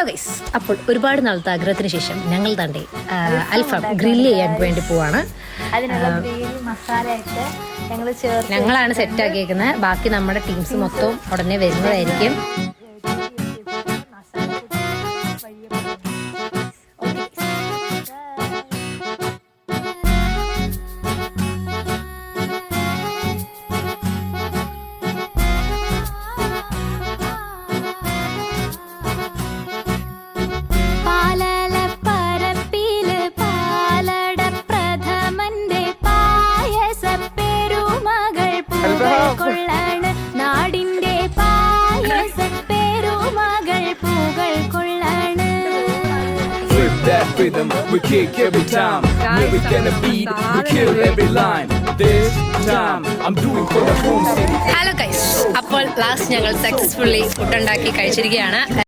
Hello guys, അപ്പോൾ ഒരുപാട് നാളത്തെ ആഗ്രഹത്തിന് ശേഷം ഞങ്ങൾ തന്റെ അൽഫാം ഗ്രില്ല് ചെയ്യാൻ വേണ്ടി പോവാണ്. ഞങ്ങളാണ് സെറ്റ് ആക്കിയേക്കുന്നത്. ബാക്കി നമ്മുടെ ടീംസ് മൊത്തം ഉടനെ വരുന്നതായിരിക്കും. നാടിന്റെ പായസ പെരുമകൾ പൂകൾ കൊള്ളാണ്. That rhythm, we kick every time. We're gonna beat, we kill every line. This time, I'm doing for the home city. Hello guys, അപ്പോൾ ലാസ്റ്റ് ഞങ്ങൾ സക്സസ്ഫുള്ളി ഫുഡ് ഉണ്ടാക്കി കഴിച്ചിരിക്കുകയാണ്.